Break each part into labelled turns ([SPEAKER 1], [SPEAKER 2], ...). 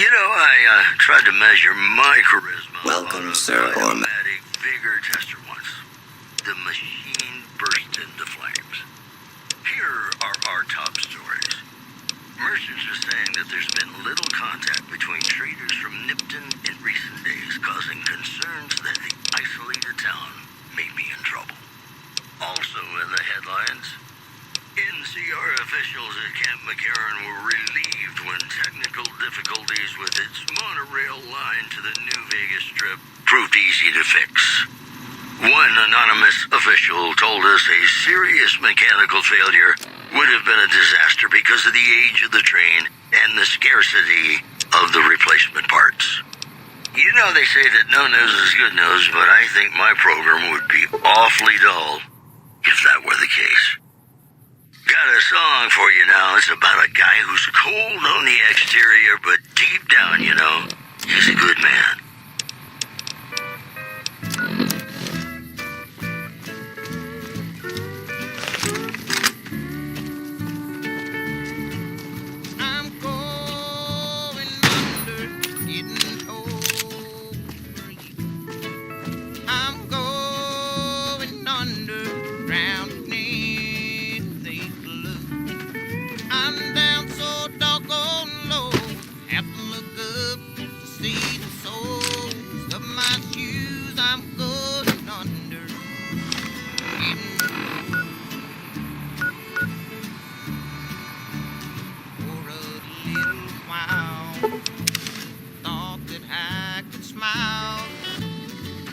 [SPEAKER 1] I tried to measure my charisma.
[SPEAKER 2] Welcome, Sir
[SPEAKER 1] on a
[SPEAKER 2] Orman.
[SPEAKER 1] automatic vigor tester once. The machine burst into flames. Here are our top stories. Merchants are saying that there's been little contact between traders from Nipton in recent days, causing concerns that the isolated town may be in trouble. Also in the headlines, NCR officials at Camp McCarran were relieved when technical difficulties with its monorail line to the New Vegas Strip proved easy to fix. One anonymous official told us a serious mechanical failure would have been a disaster because of the age of the train and the scarcity of the replacement parts. They say that no news is good news, but I think my program would be awfully dull if that were the case. Got a song for you now. It's about a guy who's cold on the exterior, but deep down, he's a good man.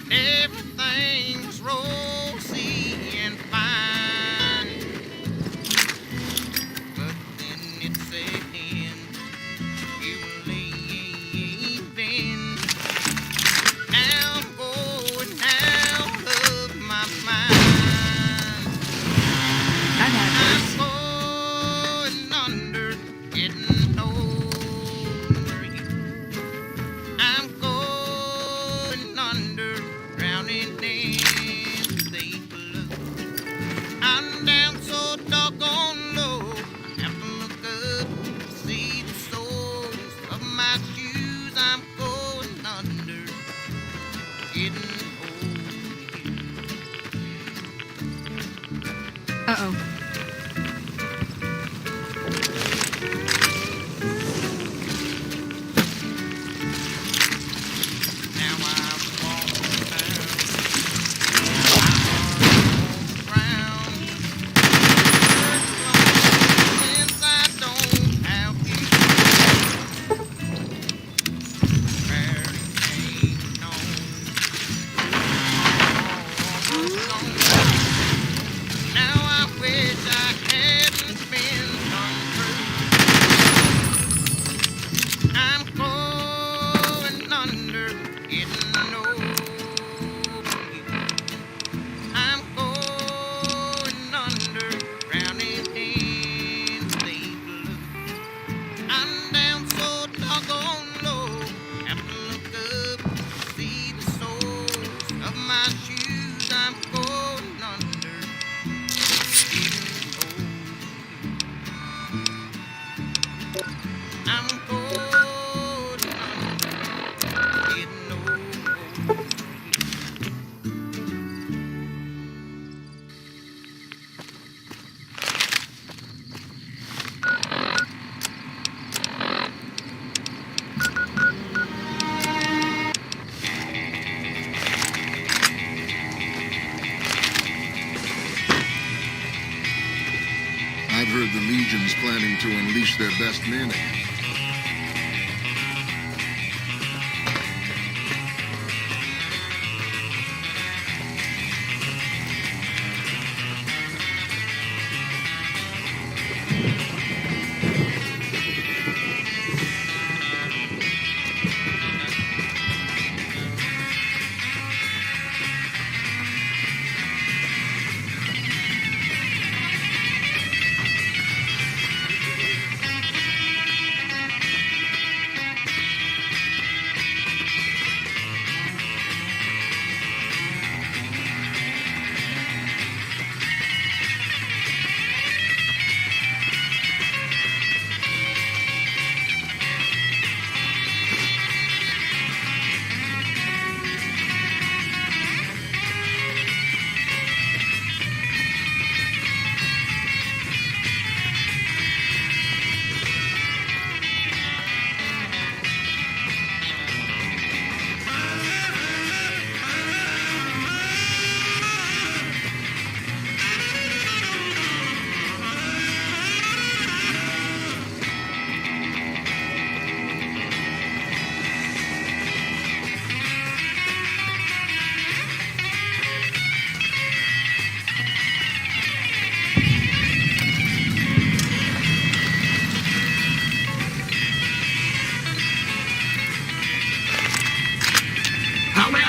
[SPEAKER 3] Everything's rosy and fine, but then it set in, you were leaving. Now I'm going out of my mind. I'm going under, getting over you. I'm going under, drowning in the blue. I'm down so doggone low, I have to look up to see the soles of my shoes. I'm going under, getting over you.
[SPEAKER 4] Uh-oh.
[SPEAKER 3] Now I walk down, since I don't have you. Barely ain't known. Now I wish I hadn't been untrue. I'm going under, getting over you. I'm going under, drowning in the blue. I'm down so doggone low, have to look up to see the soles of my shoes. I'm going under, getting over you. I'm going under, getting over you.
[SPEAKER 5] I've heard the Legion's planning to unleash their best men.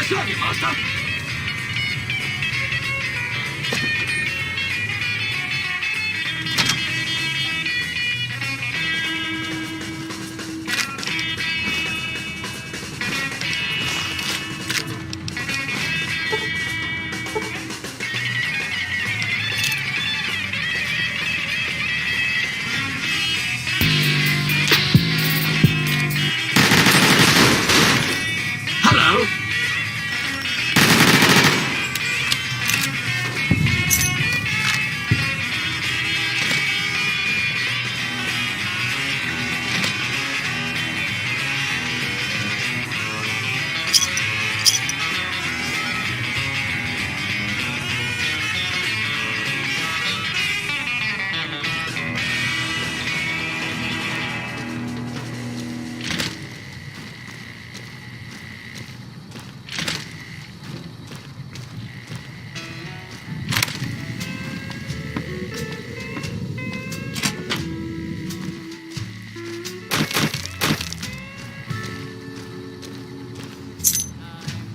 [SPEAKER 2] serve you, master? Hello?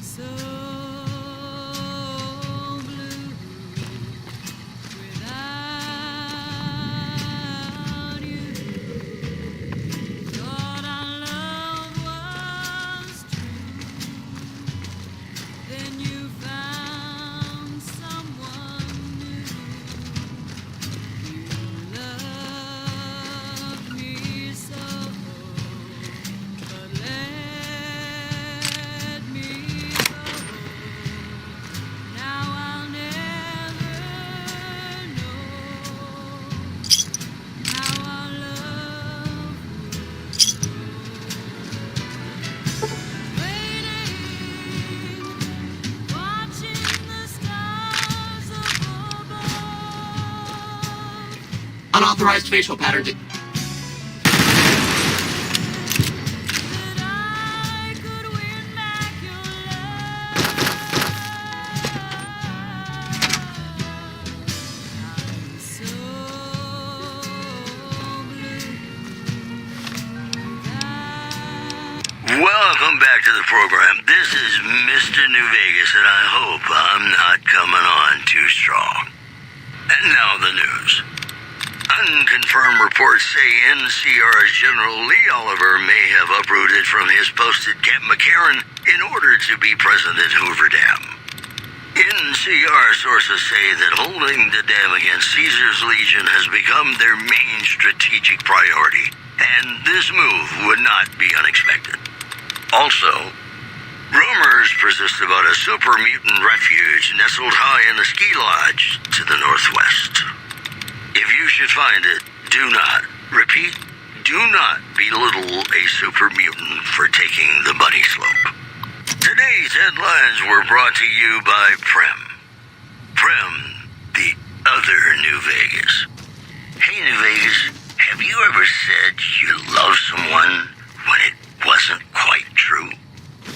[SPEAKER 4] So blue without you. Thought our love was true. Then you found someone new. You loved me so, but let me go. Now I'll never know how our love waiting, watching the stars above.
[SPEAKER 2] Unauthorized facial pattern.
[SPEAKER 4] That I could win back your love. I'm so blue.
[SPEAKER 1] Welcome back to the program. This is Mr. New Vegas, and I hope I'm not coming on too strong. And now the news. Unconfirmed reports say NCR's General Lee Oliver may have uprooted from his post at Camp McCarran in order to be present at Hoover Dam. NCR sources say that holding the dam against Caesar's Legion has become their main strategic priority, and this move would not be unexpected. Also, rumors persist about a super mutant refuge nestled high in a ski lodge to the northwest. If you should find it, do not, repeat, do not belittle a super mutant for taking the bunny slope. Today's headlines were brought to you by Prem. Prem, the other New Vegas. Hey, New Vegas, have you ever said you love someone when it wasn't quite true?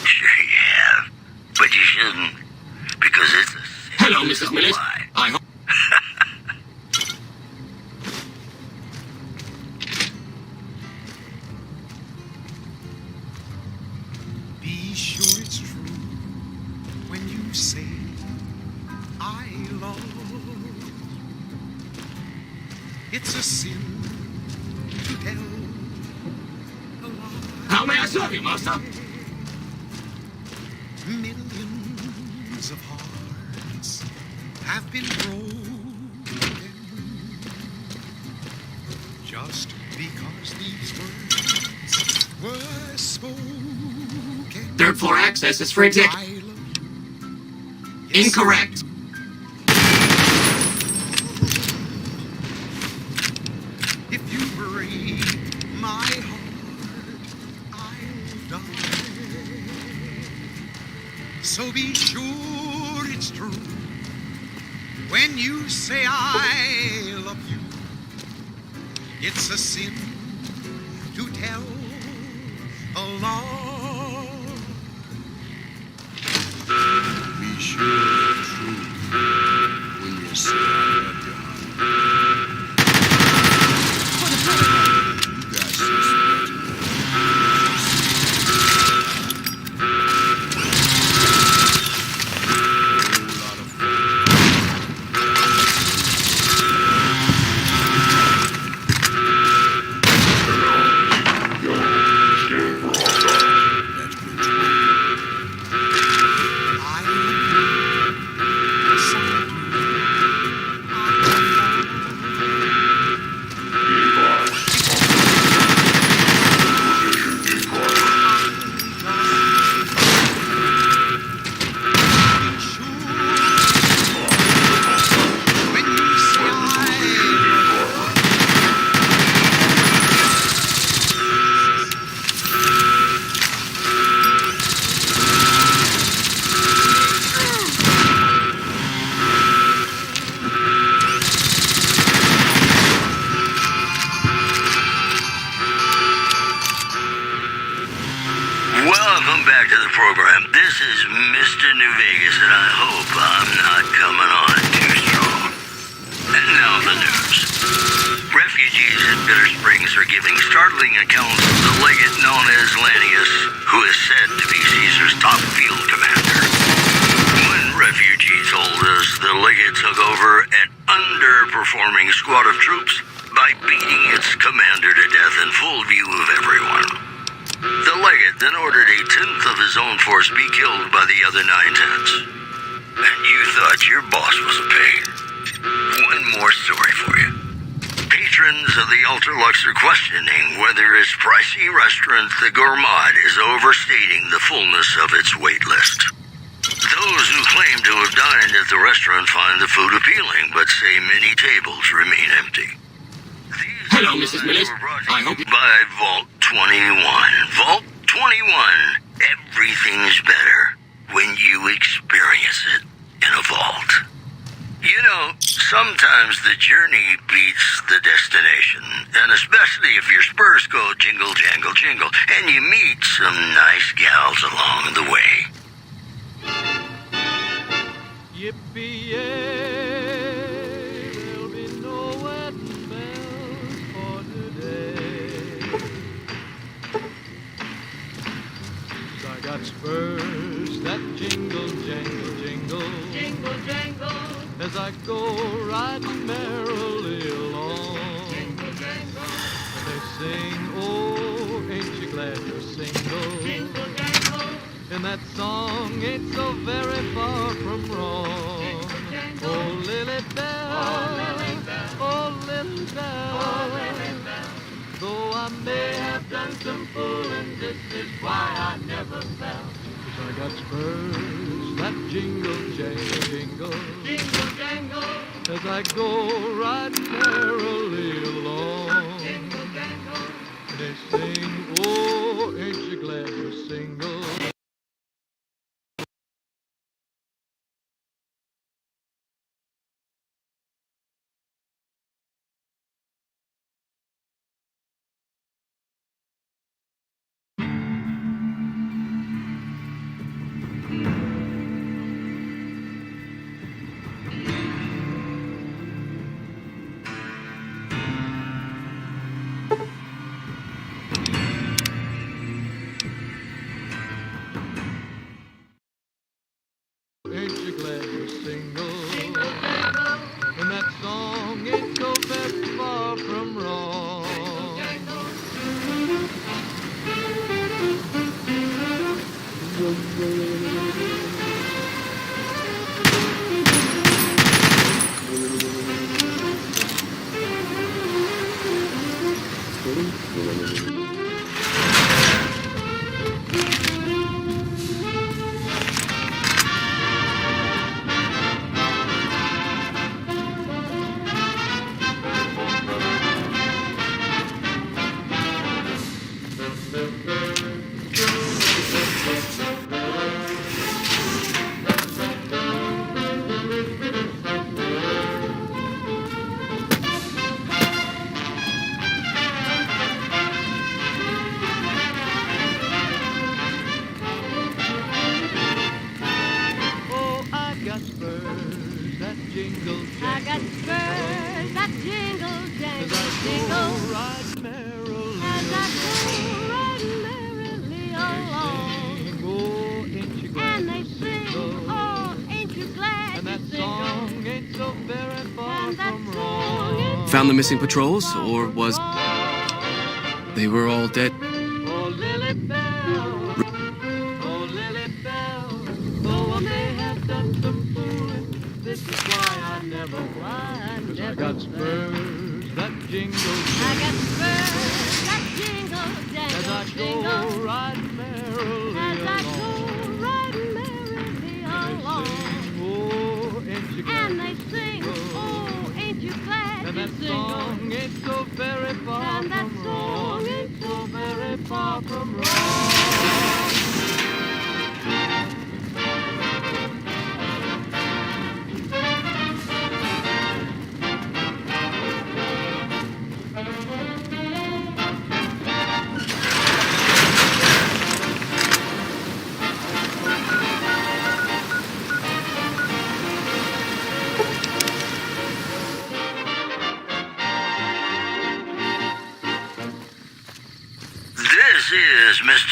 [SPEAKER 1] Sure you have, but you shouldn't, because it's a
[SPEAKER 2] Hello, Mrs. Millis.
[SPEAKER 1] lie.
[SPEAKER 2] I hope.
[SPEAKER 6] Be sure it's true when you say I love you. It's a sin to tell a lie.
[SPEAKER 2] How may I serve you, master?
[SPEAKER 6] Millions of hearts have been broken just because these words were spoken.
[SPEAKER 2] Third floor access is for exec.
[SPEAKER 6] I love you. Yes,
[SPEAKER 2] Incorrect.
[SPEAKER 6] if you break my heart, I'll die. So be sure it's true when you say I love you. It's a sin to tell a lie.
[SPEAKER 5] Be sure it's true when you say I love you, honey. You got suspect.
[SPEAKER 1] program. This is Mr. New Vegas, and I hope I'm not coming on too strong. And now the news. Refugees at Bitter Springs are giving startling accounts of the legate known as Lanius, who is said to be Caesar's top field commander. One refugee told us the legate took over an underperforming squad of troops by beating its commander to death in full view of everyone. The legate then ordered a tenth of his own force be killed by the other 9/10. And you thought your boss was a pain. One more story for you. Patrons of the Ultralux are questioning whether its pricey restaurant, the Gourmand, is overstating the fullness of its wait list. Those who claim to have dined at the restaurant find the food appealing, but say many tables remain empty. These
[SPEAKER 2] Hello, Mrs. Millis.
[SPEAKER 1] were brought to
[SPEAKER 2] I
[SPEAKER 1] you
[SPEAKER 2] hope-
[SPEAKER 1] by Vault 21. Vault 21. Everything's better when you experience it in a vault. You know, sometimes the journey beats the destination, and especially if your spurs go jingle, jangle, jingle, and you meet some nice gals along the way.
[SPEAKER 7] Yippee-yay, there'll be no wedding bells for today. 'Cause I got spurs that jingle, jangle, jingle.
[SPEAKER 4] Jingle, jangle,
[SPEAKER 7] As I go riding merrily along.
[SPEAKER 4] jingle, jangle,
[SPEAKER 7] And they sing, oh, ain't you glad you're single?
[SPEAKER 4] jingle, jangle,
[SPEAKER 7] And that song ain't so very far from wrong.
[SPEAKER 4] jingle,
[SPEAKER 7] Oh, Lily Bell,
[SPEAKER 4] oh, Lily Bell,
[SPEAKER 7] oh, Lily Bell.
[SPEAKER 4] oh, Lily Bell.
[SPEAKER 7] Though I may have done some fooling, this is why I never fell. 'Cause I got spurs that jingle, jangle, jingle.
[SPEAKER 4] Jingle, jangle,
[SPEAKER 7] As I go riding merrily along.
[SPEAKER 4] jingle, jangle,
[SPEAKER 7] And they sing, oh, ain't you glad you're single? Ain't you glad you're single?
[SPEAKER 4] jingle, jangle,
[SPEAKER 7] And that song ain't so very far from wrong.
[SPEAKER 4] jangle.
[SPEAKER 7] Oh, I got spurs that jingle,
[SPEAKER 4] I got
[SPEAKER 7] jangle.
[SPEAKER 4] spurs that jingle,
[SPEAKER 7] As
[SPEAKER 4] jangle,
[SPEAKER 7] I
[SPEAKER 4] jingle.
[SPEAKER 7] go riding merrily.
[SPEAKER 4] As I go riding merrily along.
[SPEAKER 7] They sing, oh, ain't you glad
[SPEAKER 4] And they
[SPEAKER 7] you're
[SPEAKER 4] sing,
[SPEAKER 7] single?
[SPEAKER 4] oh, ain't you glad
[SPEAKER 7] And that
[SPEAKER 4] you're single?
[SPEAKER 7] song ain't so very far
[SPEAKER 4] And that
[SPEAKER 7] from
[SPEAKER 4] song ain't
[SPEAKER 7] wrong.
[SPEAKER 8] Found the missing patrols, or was
[SPEAKER 7] wrong.
[SPEAKER 8] they were all dead?
[SPEAKER 7] Oh, Lily Bell, oh, Lily Bell, though I may have done some fooling, this is why I never
[SPEAKER 4] Why
[SPEAKER 7] Cause I
[SPEAKER 4] never
[SPEAKER 7] got
[SPEAKER 4] fell.
[SPEAKER 7] spurs that jingle,
[SPEAKER 4] I got spurs that jingle,
[SPEAKER 7] as I
[SPEAKER 4] jangle,
[SPEAKER 7] go
[SPEAKER 4] jingle.
[SPEAKER 7] riding merrily
[SPEAKER 4] As I
[SPEAKER 7] along.
[SPEAKER 4] go riding merrily along.
[SPEAKER 7] Oh, ain't you glad
[SPEAKER 4] And they
[SPEAKER 7] you're
[SPEAKER 4] sing,
[SPEAKER 7] single?
[SPEAKER 4] oh, ain't you glad
[SPEAKER 7] And
[SPEAKER 4] you're
[SPEAKER 7] that
[SPEAKER 4] single?
[SPEAKER 7] song ain't so very far
[SPEAKER 4] And that
[SPEAKER 7] from
[SPEAKER 4] song
[SPEAKER 7] wrong.
[SPEAKER 4] ain't
[SPEAKER 7] So very far from wrong.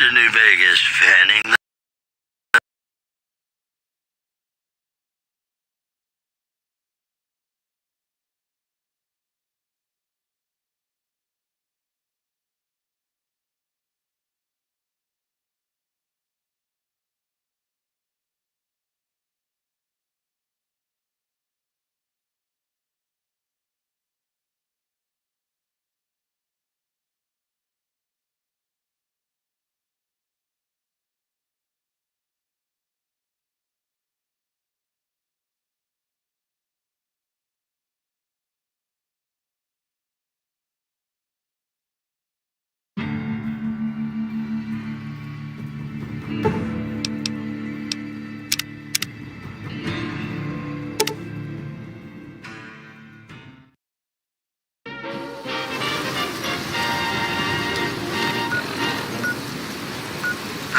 [SPEAKER 1] Mr. New Vegas fanning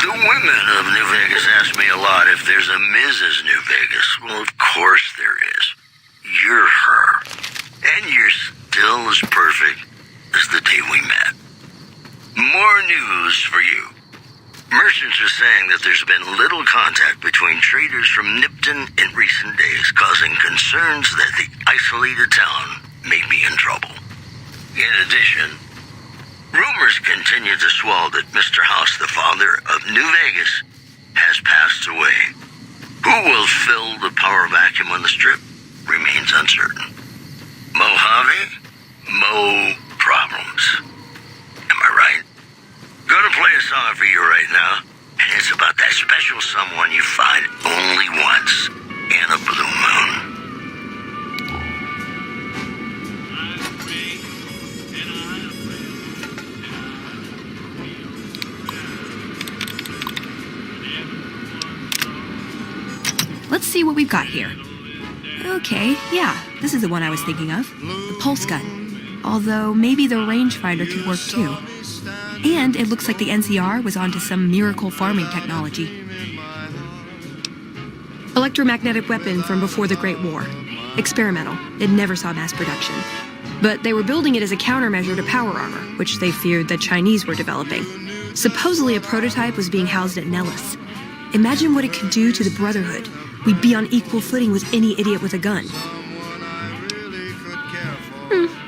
[SPEAKER 1] the women of New Vegas ask me a lot if there's a Mrs. New Vegas. Well, of course there is. You're her. And you're still as perfect as the day we met. More news for you. Merchants are saying that there's been little contact between traders from Nipton in recent days, causing concerns that the isolated town may be in trouble. In addition, rumors continue to swell that Mr. House, the father of New Vegas, has passed away. Who will fill the power vacuum on the strip remains uncertain. Mojave, Mo problems. Am I right? Gonna play a song for you right now, and it's about that special someone you find only once in a blue moon.
[SPEAKER 9] Let's see what we've got here. Okay, yeah, this is the one I was thinking of. The pulse gun. Although maybe the rangefinder could work too. And it looks like the NCR was onto some miracle farming technology. Electromagnetic weapon from before the Great War. Experimental. It never saw mass production. But they were building it as a countermeasure to power armor, which they feared the Chinese were developing. Supposedly a prototype was being housed at Nellis. Imagine what it could do to the Brotherhood. We'd be on equal footing with any idiot with a gun.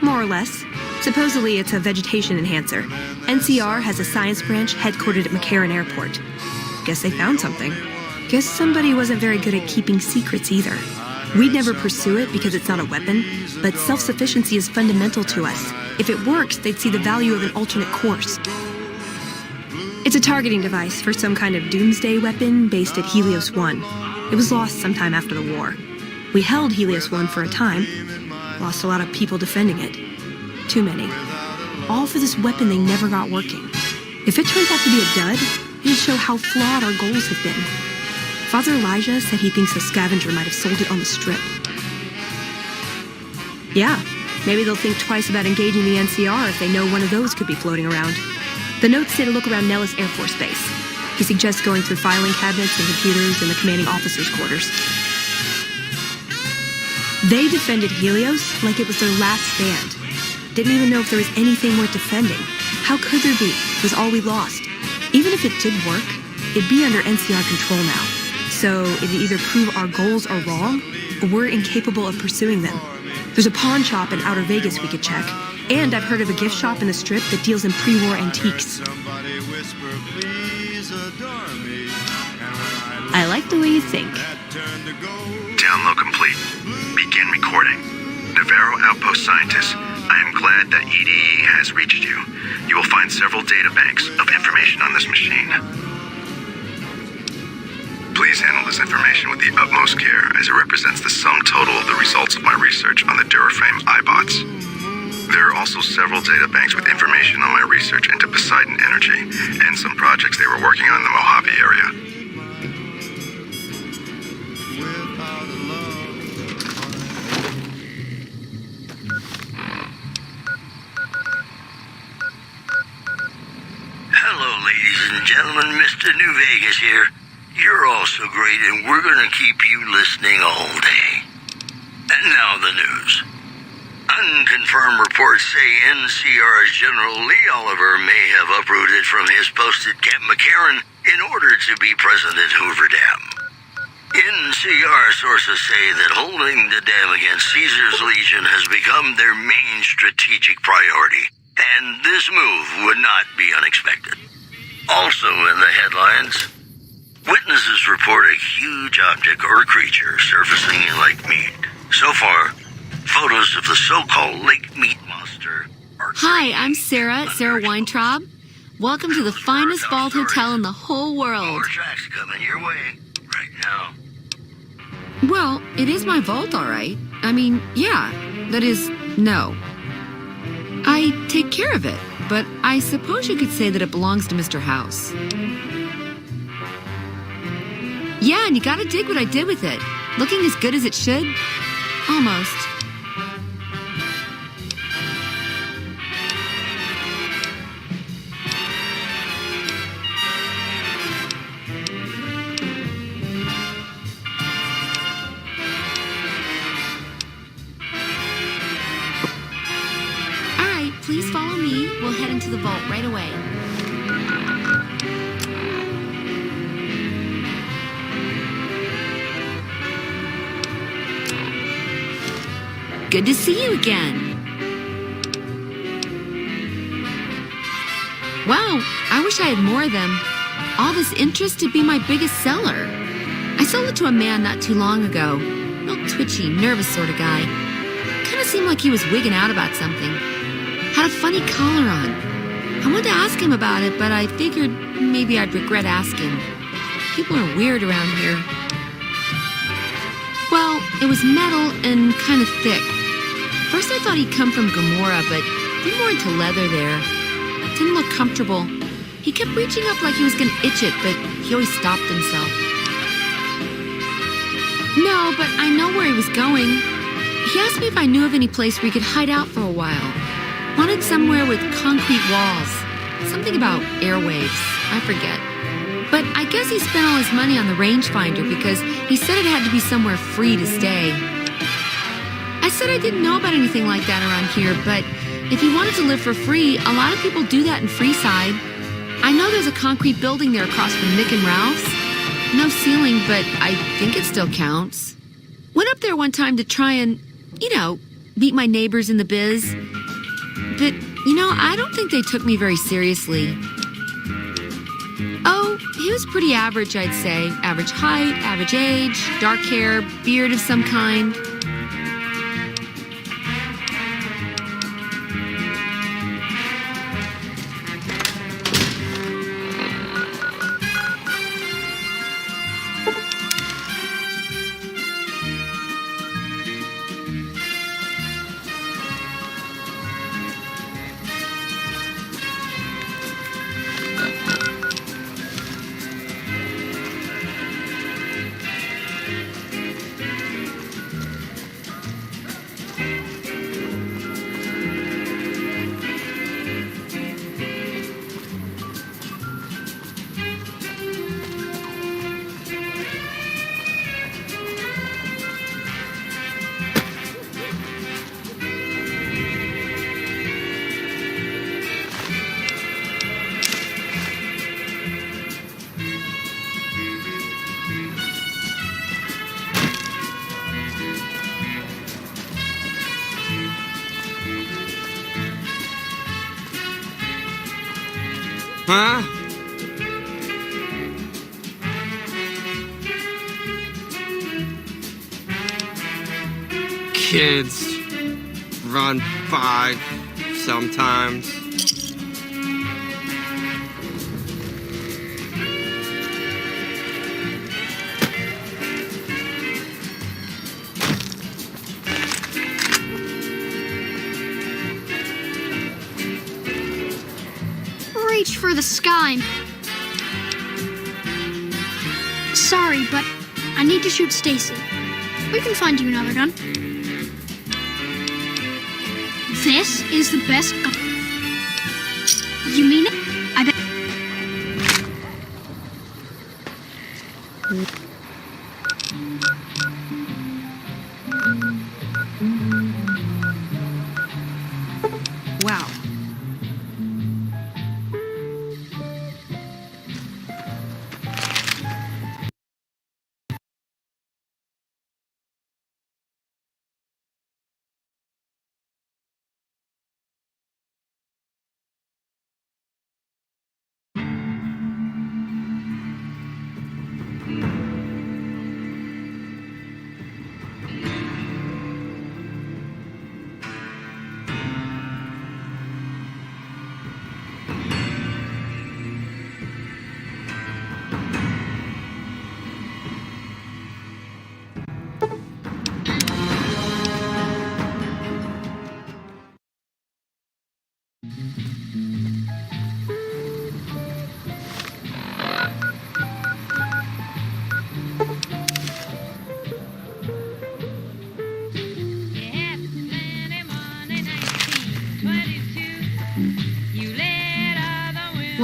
[SPEAKER 9] More or less. Supposedly it's a vegetation enhancer. NCR has a science branch headquartered at McCarran Airport. Guess they found something. Guess somebody wasn't very good at keeping secrets either. We'd never pursue it because it's not a weapon, but self-sufficiency is fundamental to us. If it works, they'd see the value of an alternate course. It's a targeting device for some kind of doomsday weapon based at Helios 1. It was lost sometime after the war. We held Helios 1 for a time. Lost a lot of people defending it. Too many. All for this weapon they never got working. If it turns out to be a dud, it'll show how flawed our goals have been. Father Elijah said he thinks a scavenger might have sold it on the strip. Yeah, maybe they'll think twice about engaging the NCR if they know one of those could be floating around. The notes say to look around Nellis Air Force Base. He suggests going through filing cabinets and computers in the commanding officer's quarters. They defended Helios like it was their last stand. Didn't even know if there was anything worth defending. How could there be? It was all we lost. Even if it did work, it'd be under NCR control now. So it'd either prove our goals are wrong, or we're incapable of pursuing them. There's a pawn shop in Outer Vegas we could check, and I've heard of a gift shop in the Strip that deals in pre-war antiques. I like the way you think.
[SPEAKER 10] Download complete. Begin recording. Navarro Outpost Scientist, I am glad that EDE has reached you. You will find several data banks of information on this machine. Please handle this information with the utmost care, as it represents the sum total of the results of my research on the Duraframe iBots. There are also several data banks with information on my research into Poseidon Energy and some projects they were working on in the Mojave area.
[SPEAKER 1] Hello, ladies and gentlemen. Mr. New Vegas here. You're all so great, and we're going to keep you listening all day. And now the news. Unconfirmed reports say NCR's General Lee Oliver may have uprooted from his post at Camp McCarran in order to be present at Hoover Dam. NCR sources say that holding the dam against Caesar's Legion has become their main strategic priority, and this move would not be unexpected. Also in the headlines, witnesses report a huge object or creature surfacing in Lake Mead. So far, photos of the so-called Lake Mead monster are...
[SPEAKER 4] Hi, I'm Sarah Weintraub. Welcome to the finest vault hotel in the whole world.
[SPEAKER 1] More tracks coming your way right now.
[SPEAKER 4] Well, it is my vault, all right. I mean, yeah. That is, no. I take care of it, but I suppose you could say that it belongs to Mr. House. Yeah, and you gotta dig what I did with it. Looking as good as it should? Almost. Please follow me. We'll head into the vault right away. Good to see you again. Wow, I wish I had more of them. All this interest to be my biggest seller. I sold it to a man not too long ago. Real twitchy, nervous sort of guy. Kind of seemed like he was wigging out about something. Had a funny collar on. I wanted to ask him about it, but I figured maybe I'd regret asking. People are weird around here. Well, it was metal and kind of thick. First I thought he'd come from Gomorrah, but then more into leather there. Didn't look comfortable. He kept reaching up like he was going to itch it, but he always stopped himself. No, but I know where he was going. He asked me if I knew of any place where he could hide out for a while. Wanted somewhere with concrete walls. Something about airwaves. I forget. But I guess he spent all his money on the rangefinder because he said it had to be somewhere free to stay. I said I didn't know about anything like that around here, but if he wanted to live for free, a lot of people do that in Freeside. I know there's a concrete building there across from Mick and Ralph's. No ceiling, but I think it still counts. Went up there one time to try and, meet my neighbors in the biz. But, I don't think they took me very seriously. Oh, he was pretty average, I'd say. Average height, average age, dark hair, beard of some kind.
[SPEAKER 11] Huh? Kids run by sometimes.
[SPEAKER 12] Reach for the sky. Sorry, but I need to shoot Stacy. We can find you another gun. This is the best gun. You mean it? I bet.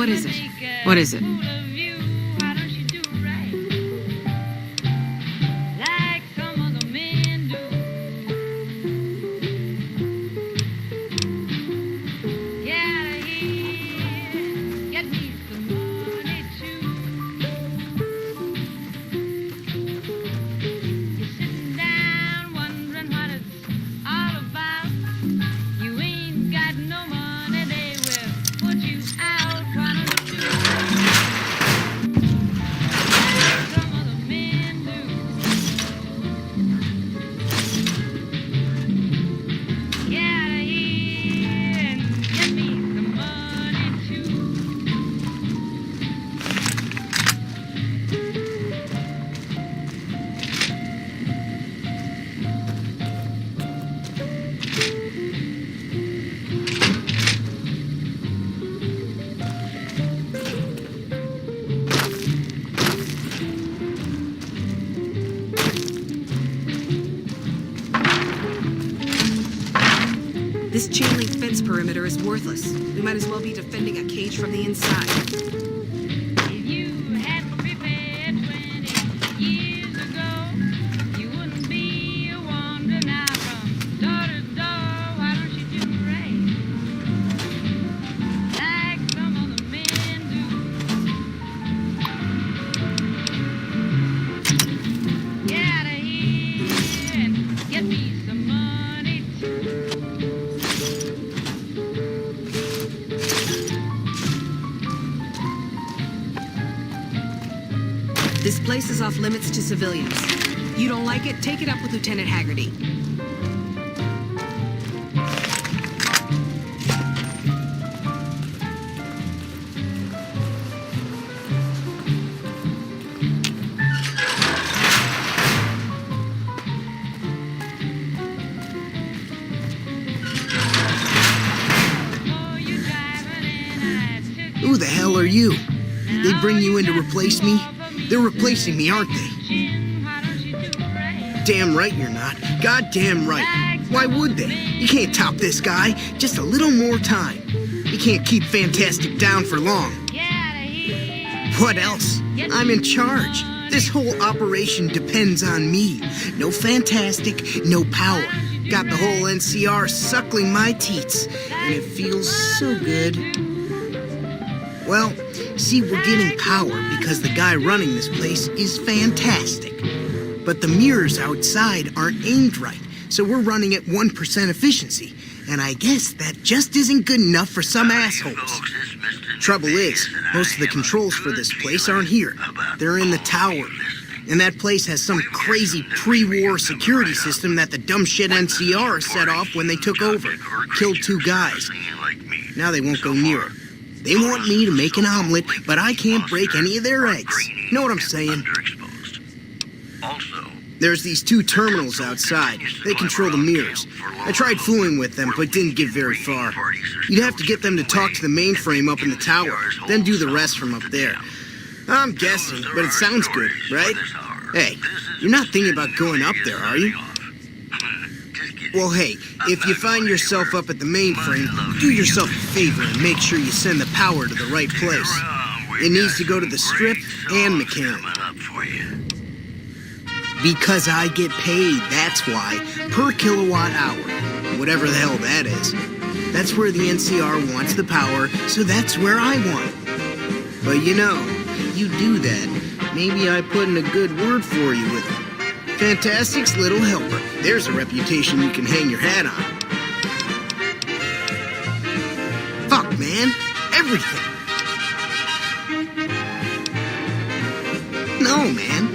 [SPEAKER 13] What is it? What is it? This chain link fence perimeter is worthless. We might as well be defending a cage from the inside. This place is off limits to civilians. You don't like it? Take it up with Lieutenant Haggerty.
[SPEAKER 14] Who the hell are you? They bring you in to replace me? They're replacing me, aren't they? Damn right you're not. Goddamn right. Why would they? You can't top this guy. Just a little more time. You can't keep Fantastic down for long. What else? I'm in charge. This whole operation depends on me. No Fantastic, no power. Got the whole NCR suckling my teats, and it feels so good. Well, see, we're getting power because the guy running this place is fantastic. But the mirrors outside aren't aimed right, so we're running at 1% efficiency. And I guess that just isn't good enough for some assholes. Trouble is, most of the controls for this place aren't here. They're in the tower. And that place has some crazy pre-war security system that the dumb shit NCR set off when they took over. Killed 2 guys. Now they won't go near it. They want me to make an omelet, but I can't break any of their eggs. Know what I'm saying? There's these 2 terminals outside. They control the mirrors. I tried fooling with them, but didn't get very far. You'd have to get them to talk to the mainframe up in the tower, then do the rest from up there. I'm guessing, but it sounds good, right? Hey, you're not thinking about going up there, are you? Well, hey, if you find yourself up at the mainframe, do yourself a favor and make sure you send the power to the right place. It needs to go to the Strip and McCann. Because I get paid, that's why. Per kilowatt hour. Whatever the hell that is. That's where the NCR wants the power, so that's where I want it. But you know, you do that, maybe I put in a good word for you with it. Fantastic's little helper. There's a reputation you can hang your hat on. Fuck, man. Everything. No, man.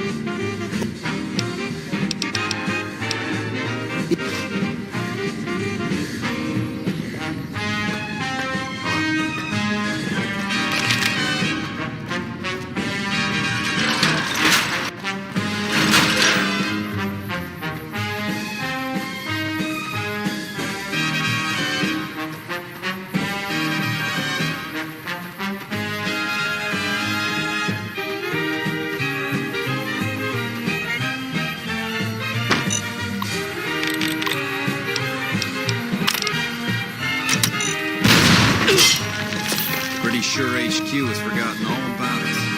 [SPEAKER 15] Q has forgotten all about us.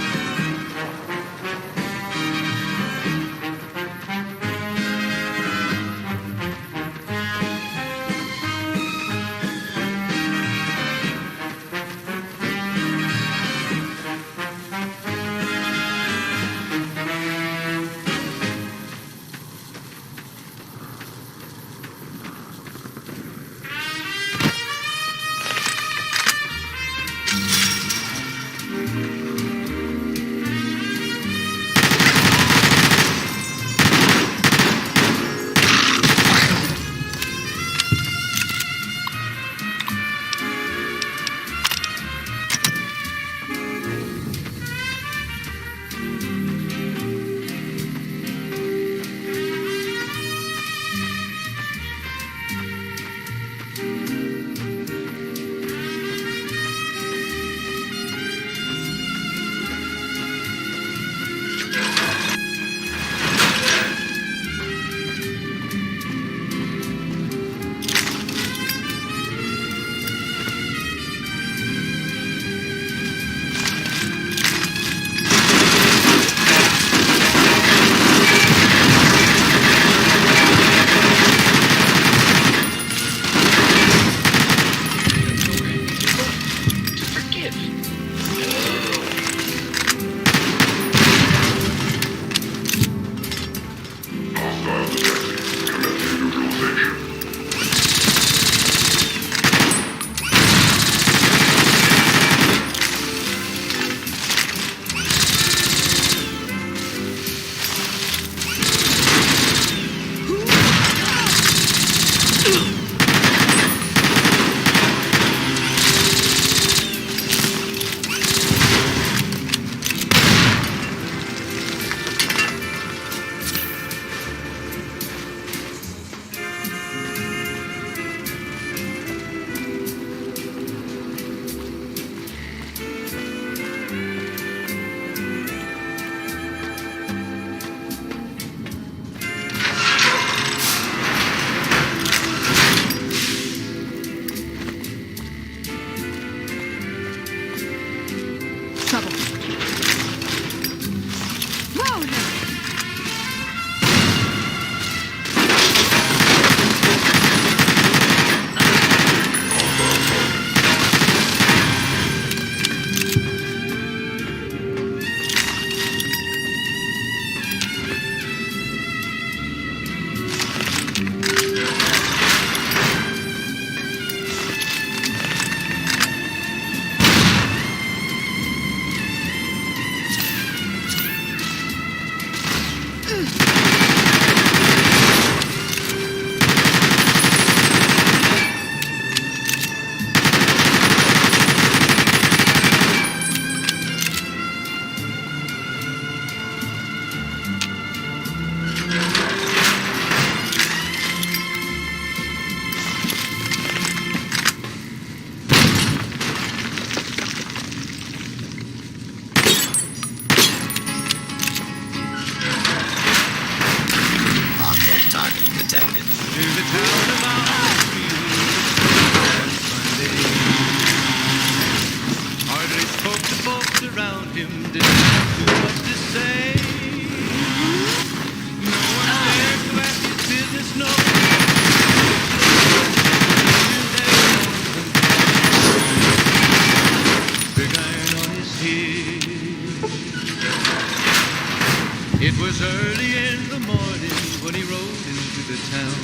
[SPEAKER 7] It was early in the morning when he rode into the town.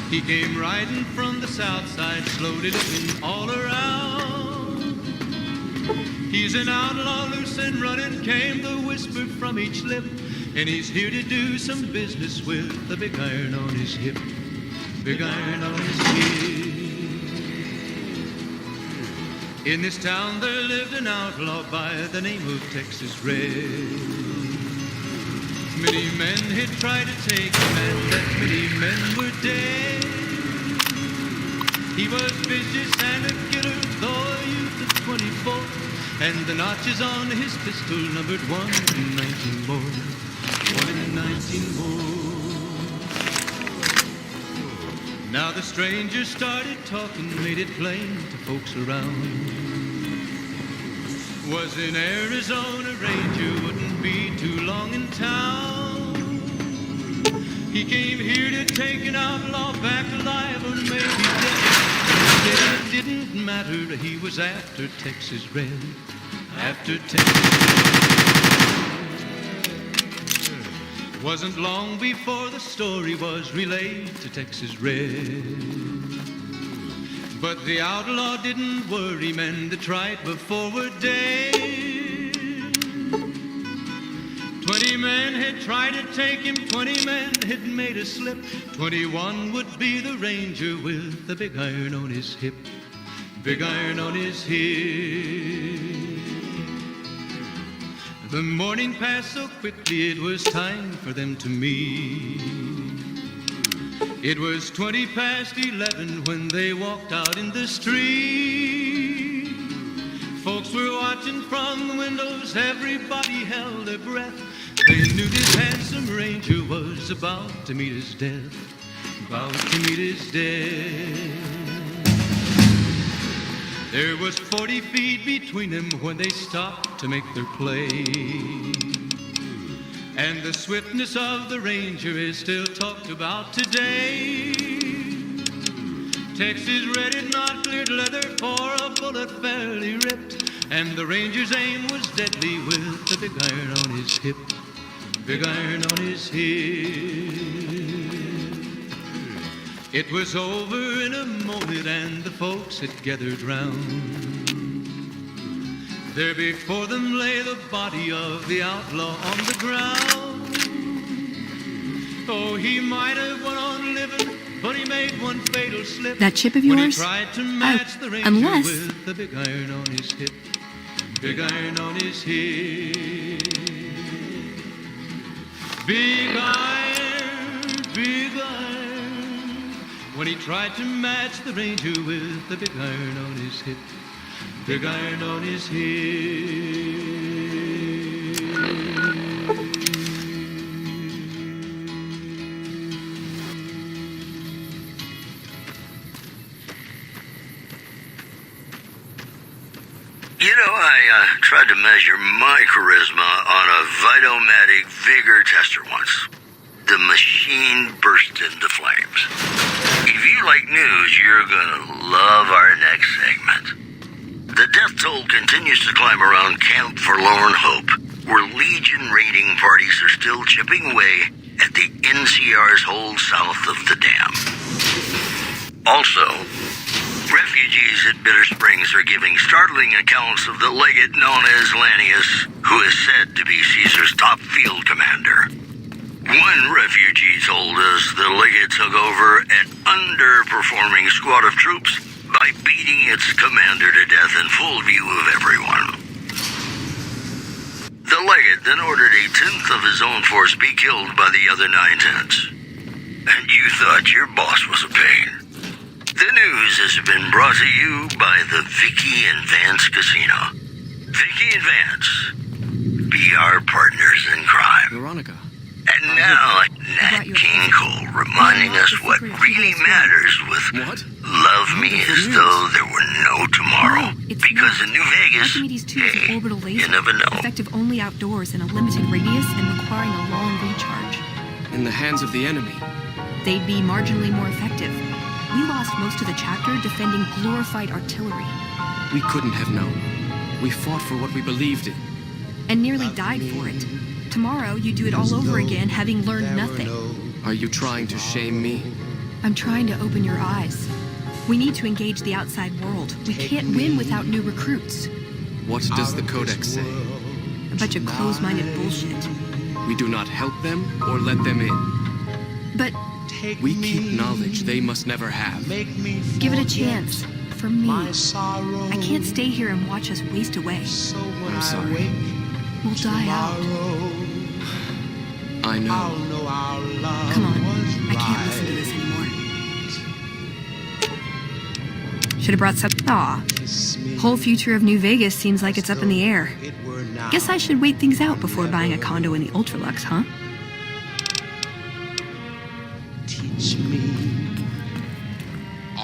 [SPEAKER 7] He came riding from the south side, slowly looking all around. He's an outlaw, loose and running, came the whisper from each lip. And he's here to do some business with the big iron on his hip. Big iron on his hip. In this town there lived an outlaw by the name of Texas Red. Many men had tried to take him, and that many men were dead. He was vicious and a killer, though a youth of 24, and the notches on his pistol numbered 1 in 19 more. 1 in 19 more. Now the stranger started talking, made it plain to folks around. Was in Arizona, Ranger wouldn't be too long in town. He came here to take an outlaw back alive or maybe dead. It didn't matter, he was after Texas Red. After Texas Red. Wasn't long before the story was relayed to Texas Red. But the outlaw didn't worry, men that tried before were dead. 20 men had tried to take him, 20 men had made a slip. 21 would be the Ranger with the big iron on his hip. Big iron on his hip. The morning passed so quickly, it was time for them to meet. It was 20 past 11 when they walked out in the street. Folks were watching from the windows, everybody held their breath. They knew this handsome Ranger was about to meet his death. About to meet his death. There was 40 feet between them when they stopped to make their play. And the swiftness of the Ranger is still talked about today. Texas Red had not cleared leather for a bullet fairly ripped. And the Ranger's aim was deadly with the big iron on his hip. Big iron on his hip. It was over in a moment and the folks had gathered round. There before them lay the body of the outlaw on the ground. Oh, he might have went on living, but he made one fatal slip.
[SPEAKER 9] That chip of
[SPEAKER 7] when
[SPEAKER 9] yours?
[SPEAKER 7] He tried to match the Ranger
[SPEAKER 9] unless...
[SPEAKER 7] with the big iron on his hip. Big iron on his hip. Big iron, big iron. When he tried to match the Ranger with the big iron on his hip. Big iron on his hip.
[SPEAKER 1] You know, I tried to measure my charisma on a Vitomatic vigor tester once. The machine burst into flames. If you like news, you're gonna love our next segment. The death toll continues to climb around Camp Forlorn Hope, where Legion raiding parties are still chipping away at the NCR's hold south of the dam. Also, refugees at Bitter Springs are giving startling accounts of the legate known as Lanius, who is said to be Caesar's top field commander. One refugee told us the legate took over an underperforming squad of troops by beating its commander to death in full view of everyone. The legate then ordered a tenth of his own force be killed by the other 9/10. And you thought your boss was a pain. The news has been brought to you by the Vicky and Vance Casino. Vicky and Vance, be our partners in crime.
[SPEAKER 8] Veronica.
[SPEAKER 1] And now, Nat King Cole reminding us what really matters with Love Me as Though There Were No Tomorrow. Because in New Vegas,
[SPEAKER 9] Archimedes 2 is an orbital laser,
[SPEAKER 1] you never know.
[SPEAKER 9] effective only outdoors in a limited radius and requiring a long recharge.
[SPEAKER 8] In the hands of the enemy.
[SPEAKER 9] They'd be marginally more effective. We lost most of the chapter defending glorified artillery.
[SPEAKER 8] We couldn't have known. We fought for what we believed in.
[SPEAKER 9] And nearly died for it. Tomorrow, you do it all over again, having learned nothing.
[SPEAKER 8] Are you trying to shame me?
[SPEAKER 9] I'm trying to open your eyes. We need to engage the outside world. We can't win without new recruits.
[SPEAKER 8] What does the Codex say?
[SPEAKER 9] A bunch of closed-minded bullshit.
[SPEAKER 8] We do not help them or let them in.
[SPEAKER 9] But
[SPEAKER 8] we keep knowledge they must never have.
[SPEAKER 9] give it a chance. For me. I can't stay here and watch us waste away.
[SPEAKER 8] I'm sorry.
[SPEAKER 9] We'll die out.
[SPEAKER 8] I know.
[SPEAKER 9] Come on. I can't listen to this anymore. Should have brought some. Aw. Whole future of New Vegas seems like it's up in the air. Guess I should wait things out before buying a condo in the Ultralux, huh?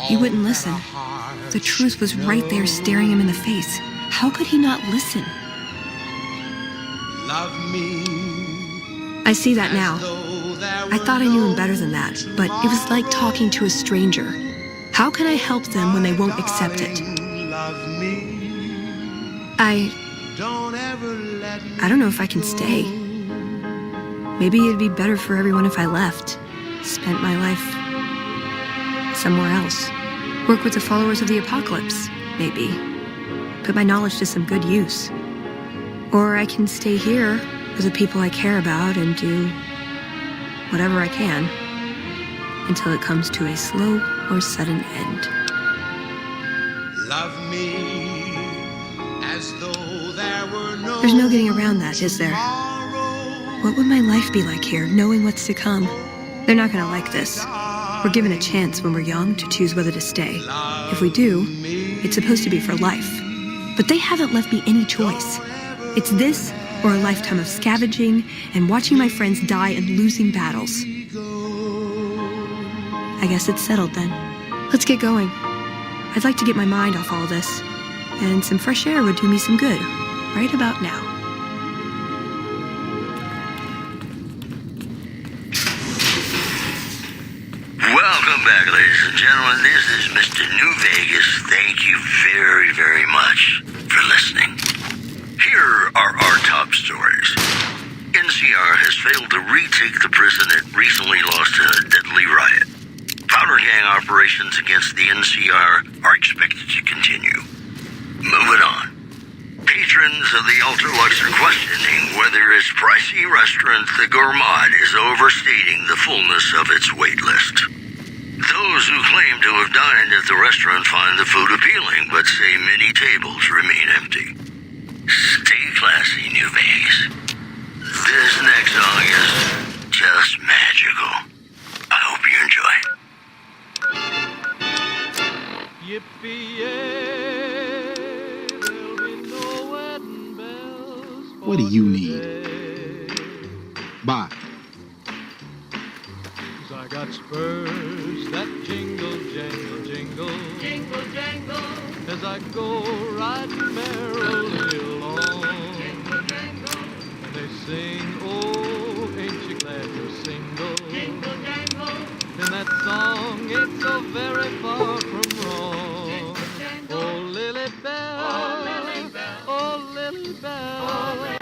[SPEAKER 9] He wouldn't listen. The truth was right there staring him in the face. How could he not listen?
[SPEAKER 6] Love me.
[SPEAKER 9] I see that now. I thought I knew him better than that, but it was like talking to a stranger. How can I help them when they won't accept it? I don't know if I can stay. Maybe it'd be better for everyone if I left. Spent my life somewhere else. Work with the followers of the apocalypse, maybe. Put my knowledge to some good use. Or I can stay here with the people I care about and do whatever I can until it comes to a slow or sudden end.
[SPEAKER 6] Love me as though there were no.
[SPEAKER 9] There's no getting around that, is there? What would my life be like here, knowing what's to come? They're not gonna like this. We're given a chance when we're young to choose whether to stay. If we do, it's supposed to be for life. But they haven't left me any choice. It's this or a lifetime of scavenging and watching my friends die and losing battles. I guess it's settled then. Let's get going. I'd like to get my mind off all this, and some fresh air would do me some good, right about now.
[SPEAKER 1] Welcome back, ladies and gentlemen. This is Mr. New Vegas. Thank you very, very much for listening. Here are our top stories. NCR has failed to retake the prison it recently lost in a deadly riot. Powder gang operations against the NCR are expected to continue. Moving on. Patrons of the Ultra-Lux are questioning whether its pricey restaurant, the Gourmand, is overstating the fullness of its wait list. Those who claim to have dined at the restaurant find the food appealing, but say many tables remain empty. Stay classy, New Vegas. This next song is just magical. I hope you enjoy.
[SPEAKER 7] Yippee-yay, there'll be no wedding bells.
[SPEAKER 5] What do you need? Bye.
[SPEAKER 7] 'Cause I got spurs that jingle, jangle, jingle. Jingle, jangle. As I go riding merrily along. Jingle, jangle. And they sing, oh, ain't you glad you're single? Jingle, jangle. And that song ain't so very far from wrong. Oh, Lily Bell, oh, Lily Bell, oh, Lily Bell. Oh, Lily.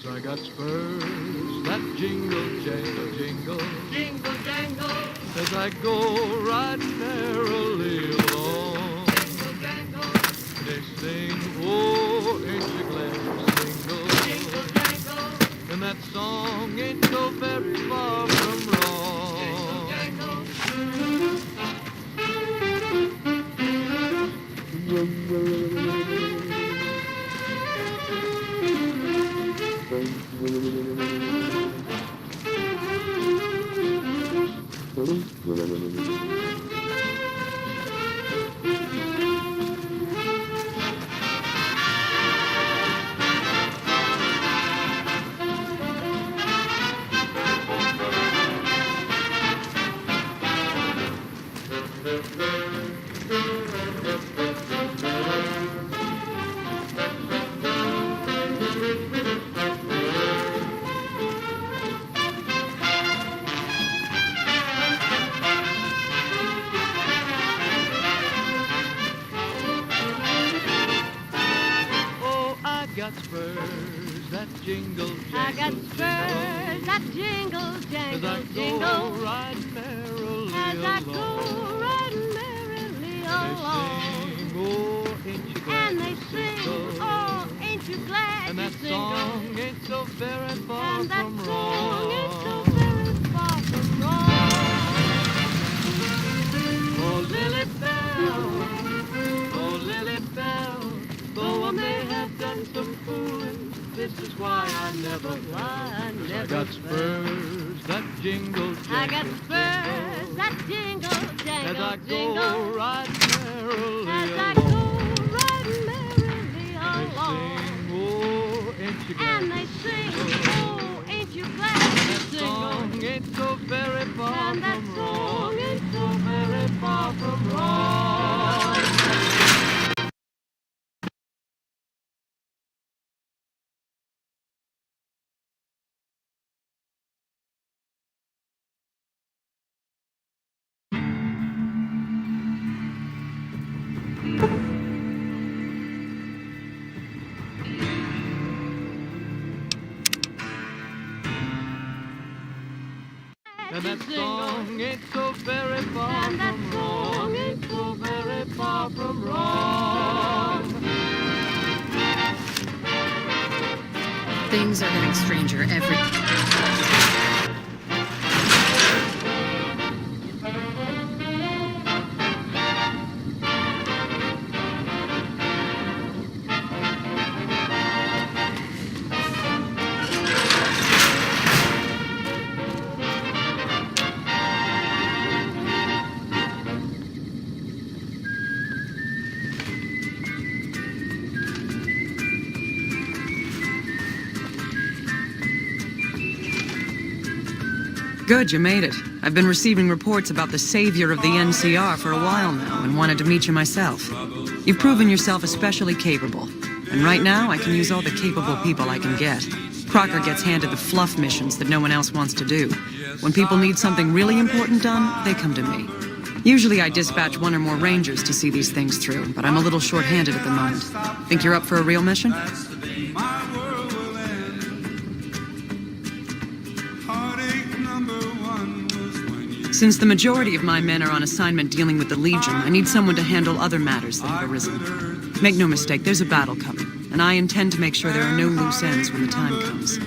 [SPEAKER 7] I got spurs that jingle, jangle, jingle. Jingle, jangle. As I go riding merrily along. Jingle, jangle. They sing, oh, ain't you glad you're single? Jingle, jangle. And that song ain't so very far from wrong. Jingle,
[SPEAKER 16] I got spurs that jingle, jangle, jingle. As I go riding merrily along. And they sing, oh, ain't you glad
[SPEAKER 7] and
[SPEAKER 16] you're
[SPEAKER 7] that
[SPEAKER 16] single?
[SPEAKER 7] Song ain't so very far
[SPEAKER 16] And that
[SPEAKER 7] from
[SPEAKER 16] song
[SPEAKER 7] wrong.
[SPEAKER 16] ain't so very far from wrong.
[SPEAKER 7] Oh,
[SPEAKER 16] never fly,
[SPEAKER 7] I
[SPEAKER 16] never
[SPEAKER 7] got
[SPEAKER 16] fly.
[SPEAKER 7] spurs that jingle, jingle,
[SPEAKER 16] I got spurs that jingle,
[SPEAKER 7] as I
[SPEAKER 16] jangle,
[SPEAKER 7] go
[SPEAKER 16] jingle.
[SPEAKER 7] right merrily
[SPEAKER 16] As I
[SPEAKER 7] along.
[SPEAKER 16] go right merrily
[SPEAKER 7] They
[SPEAKER 16] along.
[SPEAKER 7] sing, oh, ain't you glad
[SPEAKER 16] And
[SPEAKER 7] to
[SPEAKER 16] they sing,
[SPEAKER 7] jingle?
[SPEAKER 16] oh, ain't you glad to
[SPEAKER 7] That
[SPEAKER 16] jingle?
[SPEAKER 7] song ain't so very far
[SPEAKER 16] And that
[SPEAKER 7] from
[SPEAKER 16] song
[SPEAKER 7] wrong.
[SPEAKER 16] ain't so very far from wrong.
[SPEAKER 7] And that song ain't so very far
[SPEAKER 16] And that
[SPEAKER 7] from
[SPEAKER 16] song
[SPEAKER 7] wrong.
[SPEAKER 16] ain't so very far from wrong.
[SPEAKER 13] Things are getting stranger every...
[SPEAKER 17] Good, you made it. I've been receiving reports about the savior of the NCR for a while now and wanted to meet you myself. You've proven yourself especially capable. And right now, I can use all the capable people I can get. Crocker gets handed the fluff missions that no one else wants to do. When people need something really important done, they come to me. Usually I dispatch one or more rangers to see these things through, but I'm a little short-handed at the moment. Think you're up for a real mission? Since the majority of my men are on assignment dealing with the Legion, I need someone to handle other matters that have arisen. Make no mistake, there's a battle coming, and I intend to make sure there are no loose ends when the time comes.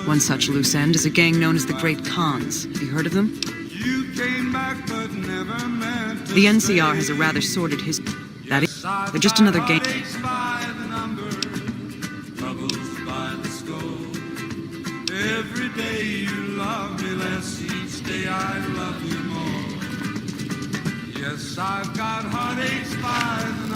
[SPEAKER 17] One such loose end is a gang known as the Great Khans. Have you heard of them? The NCR has a rather sordid history. That is, they're just another gang.
[SPEAKER 5] Every day you love me less, each day I love you more. Yes, I've got heartaches by the